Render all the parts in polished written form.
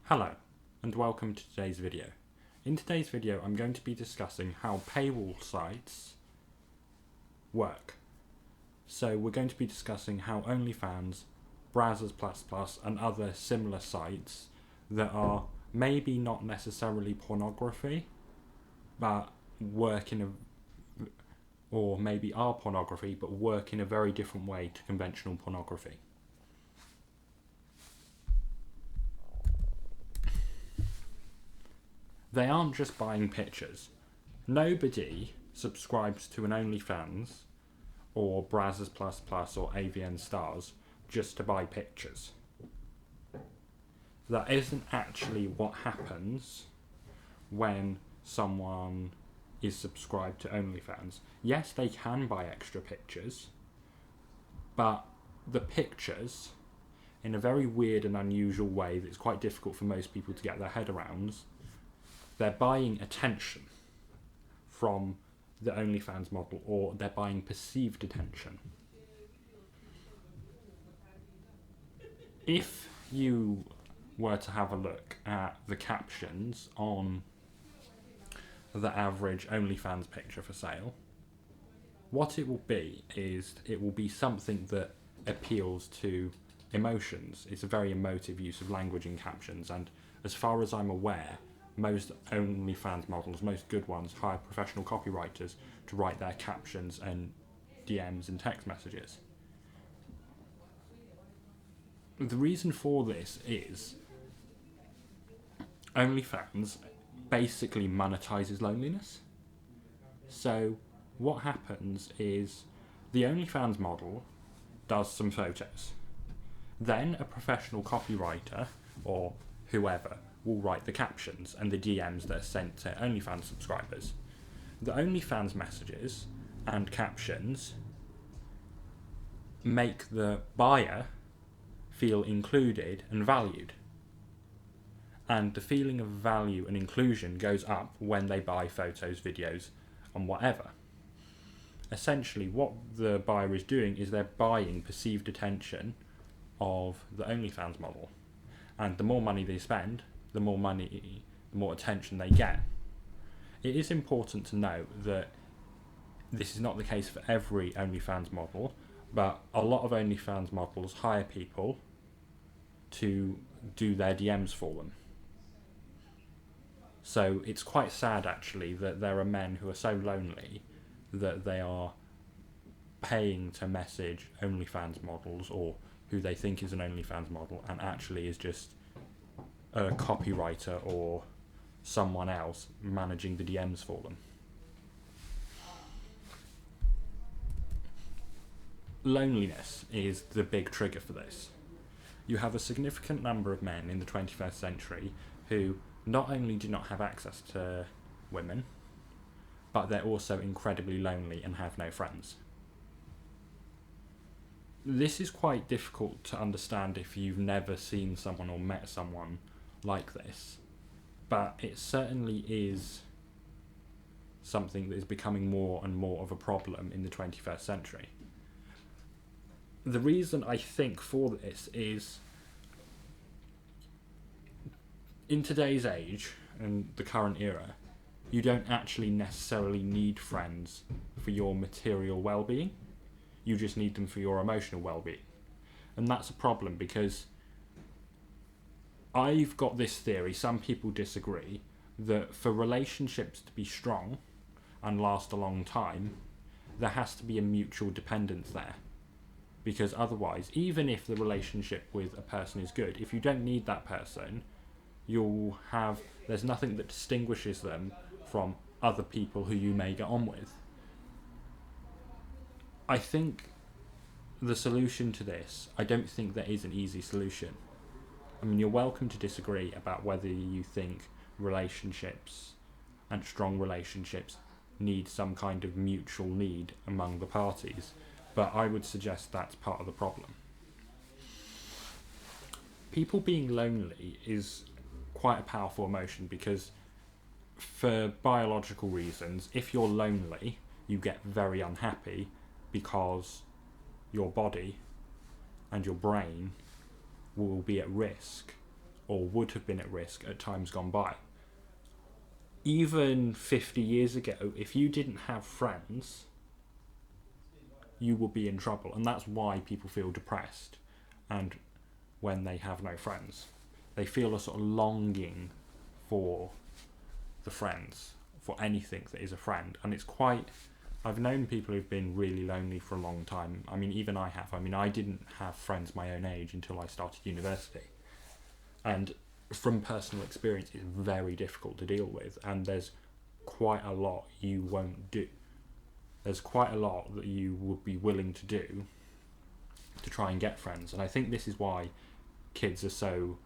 Hello, and welcome to today's video. In today's video, I'm going to be discussing how paywall sites work. So we're going to be discussing how Onlyfans, Brazzers++, and other similar sites that are maybe not necessarily pornography, but work in a, or maybe are pornography, but work in a very different way to conventional pornography. They aren't just buying pictures. Nobody subscribes to an Onlyfans or Brazzers++ or AVN Stars just to buy pictures. That isn't actually what happens when someone is subscribed to Onlyfans. Yes, they can buy extra pictures, but the pictures, in a very weird and unusual way that's quite difficult for most people to get their head around, they're buying attention from the OnlyFans model, or they're buying perceived attention. If you were to have a look at the captions on the average OnlyFans picture for sale, what it will be is it will be something that appeals to emotions. It's a very emotive use of language in captions, and as far as I'm aware, most OnlyFans models, most good ones, hire professional copywriters to write their captions and DMs and text messages. The reason for this is OnlyFans basically monetizes loneliness. So what happens is the OnlyFans model does some photos. Then a professional copywriter or whoever will write the captions and the DMs that are sent to OnlyFans subscribers. The OnlyFans messages and captions make the buyer feel included and valued. And the feeling of value and inclusion goes up when they buy photos, videos, and whatever. Essentially, what the buyer is doing is they're buying perceived attention of the OnlyFans model. And the more money they spend, the more attention they get. It is important to note that this is not the case for every OnlyFans model, but a lot of OnlyFans models hire people to do their DMs for them. So it's quite sad actually that there are men who are so lonely that they are paying to message OnlyFans models or who they think is an OnlyFans model and actually is just a copywriter or someone else managing the DMs for them. Loneliness is the big trigger for this. You have a significant number of men in the 21st century who not only do not have access to women, but they're also incredibly lonely and have no friends. This is quite difficult to understand if you've never seen someone or met someone like this, but it certainly is something that is becoming more and more of a problem in the 21st century. The reason I think for this is in today's age and the current era, you don't actually necessarily need friends for your material well-being. You just need them for your emotional well-being. And that's a problem because I've got this theory, some people disagree, that for relationships to be strong and last a long time, there has to be a mutual dependence there. Because otherwise, even if the relationship with a person is good, if you don't need that person, there's nothing that distinguishes them from other people who you may get on with. I think the solution to this, I don't think there is an easy solution. I mean, you're welcome to disagree about whether you think relationships and strong relationships need some kind of mutual need among the parties, but I would suggest that's part of the problem. People being lonely is quite a powerful emotion because for biological reasons, if you're lonely, you get very unhappy because your body and your brain will be at risk or would have been at risk at times gone by. Even 50 years ago, if you didn't have friends, you will be in trouble. And that's why people feel depressed. And when they have no friends, they feel a sort of longing for the friends, for anything that is a friend. And it's quite, I've known people who've been really lonely for a long time. I mean, even I have. I mean, I didn't have friends my own age until I started university. And from personal experience, it's very difficult to deal with. And there's quite a lot you won't do. There's quite a lot that you would be willing to do to try and get friends. And I think this is why kids are so,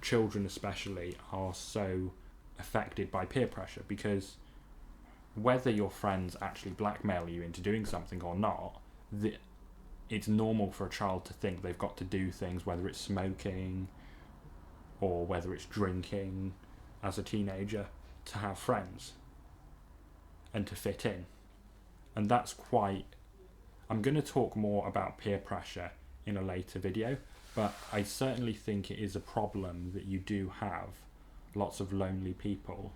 children especially, are so affected by peer pressure, because whether your friends actually blackmail you into doing something or not, it's normal for a child to think they've got to do things, whether it's smoking or whether it's drinking as a teenager, to have friends and to fit in. And that's quite, I'm going to talk more about peer pressure in a later video, but I certainly think it is a problem that you do have lots of lonely people,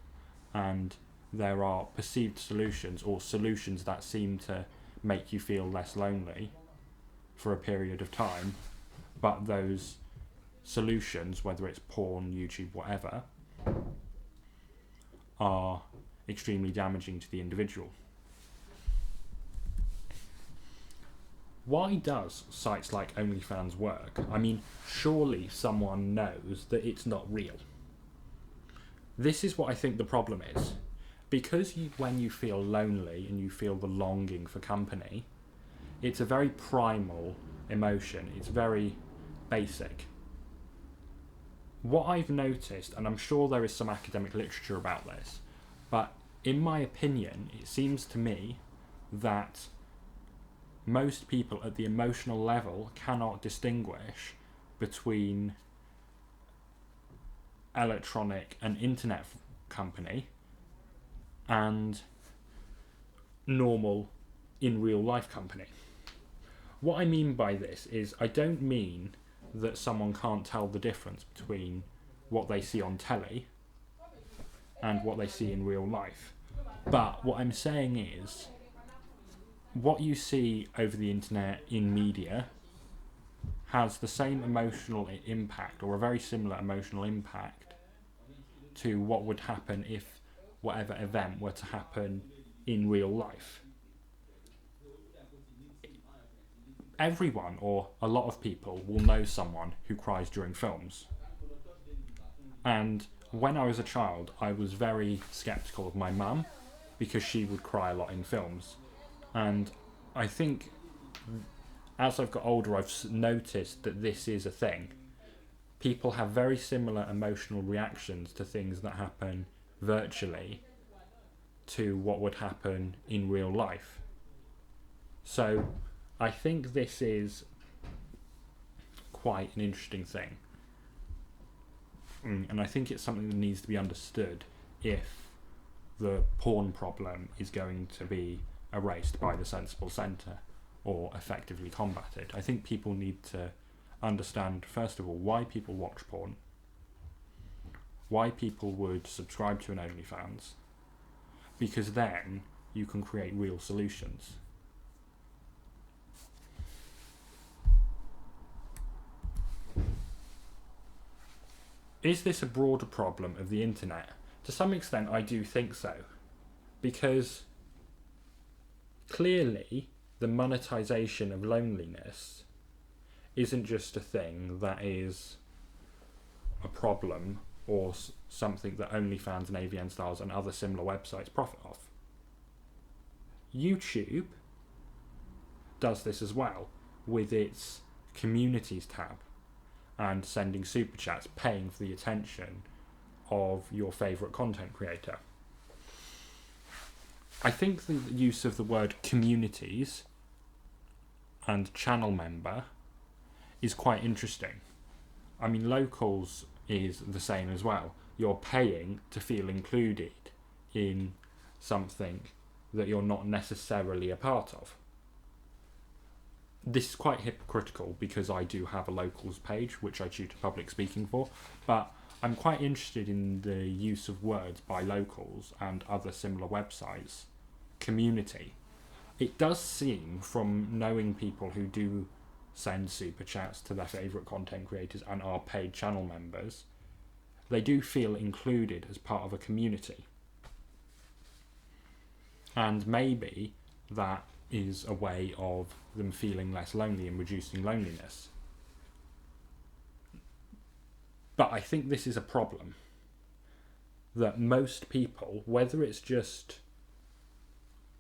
and there are perceived solutions, or solutions that seem to make you feel less lonely for a period of time, but those solutions, whether it's porn, YouTube, whatever, are extremely damaging to the individual. Why does sites like Onlyfans work? I mean, surely someone knows that it's not real. This is what I think the problem is. Because when you feel lonely and you feel the longing for company, it's a very primal emotion. It's very basic. What I've noticed, and I'm sure there is some academic literature about this, but in my opinion, it seems to me that most people at the emotional level cannot distinguish between electronic and internet company and normal in real life company. What I mean by this is, I don't mean that someone can't tell the difference between what they see on telly and what they see in real life. But what I'm saying is, what you see over the internet in media has the same emotional impact, or a very similar emotional impact, to what would happen if whatever event were to happen in real life. Everyone, or a lot of people, will know someone who cries during films. And when I was a child, I was very sceptical of my mum, because she would cry a lot in films. And I think as I've got older, I've noticed that this is a thing. People have very similar emotional reactions to things that happen virtually to what would happen in real life. So I think this is quite an interesting thing. And I think it's something that needs to be understood if the porn problem is going to be erased by the sensible centre or effectively combated. I think people need to understand, first of all, why people watch porn, why people would subscribe to an Onlyfans, because then you can create real solutions. Is this a broader problem of the internet? To some extent, I do think so, because clearly the monetization of loneliness isn't just a thing that is a problem or something that OnlyFans and AVN Stars and other similar websites profit off. YouTube does this as well with its communities tab and sending super chats, paying for the attention of your favourite content creator. I think the use of the word communities and channel member is quite interesting. I mean, locals is the same as well. You're paying to feel included in something that you're not necessarily a part of. this is quite hypocritical because I do have a locals page which I tutor public speaking for, but I'm quite interested in the use of words by locals and other similar websites. Community. It does seem, from knowing people who do send super chats to their favourite content creators and are paid channel members, they do feel included as part of a community. And maybe that is a way of them feeling less lonely and reducing loneliness. But I think this is a problem. That most people, whether it's just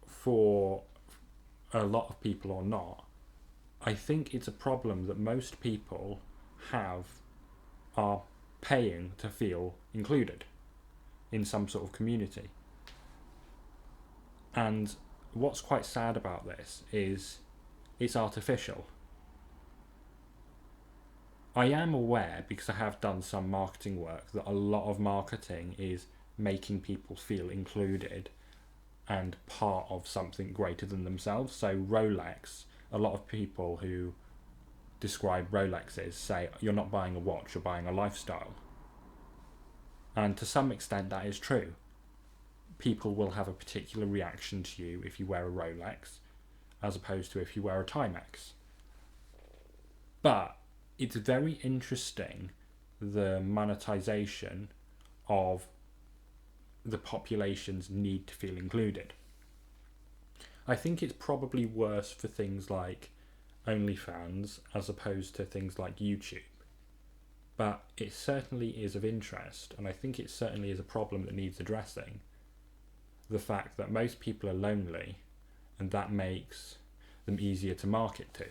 for a lot of people or not, I think it's a problem that most people are paying to feel included in some sort of community. And what's quite sad about this is it's artificial. I am aware, because I have done some marketing work, that a lot of marketing is making people feel included and part of something greater than themselves. So Rolex, a lot of people who describe Rolexes say you're not buying a watch, you're buying a lifestyle. And to some extent that is true. People will have a particular reaction to you if you wear a Rolex as opposed to if you wear a Timex. But it's very interesting, the monetization of the population's need to feel included. I think it's probably worse for things like Onlyfans as opposed to things like YouTube. But it certainly is of interest, and I think it certainly is a problem that needs addressing. The fact that most people are lonely, and that makes them easier to market to.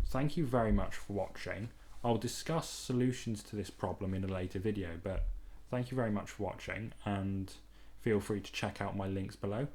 Thank you very much for watching. I'll discuss solutions to this problem in a later video, but thank you very much for watching, and feel free to check out my links below.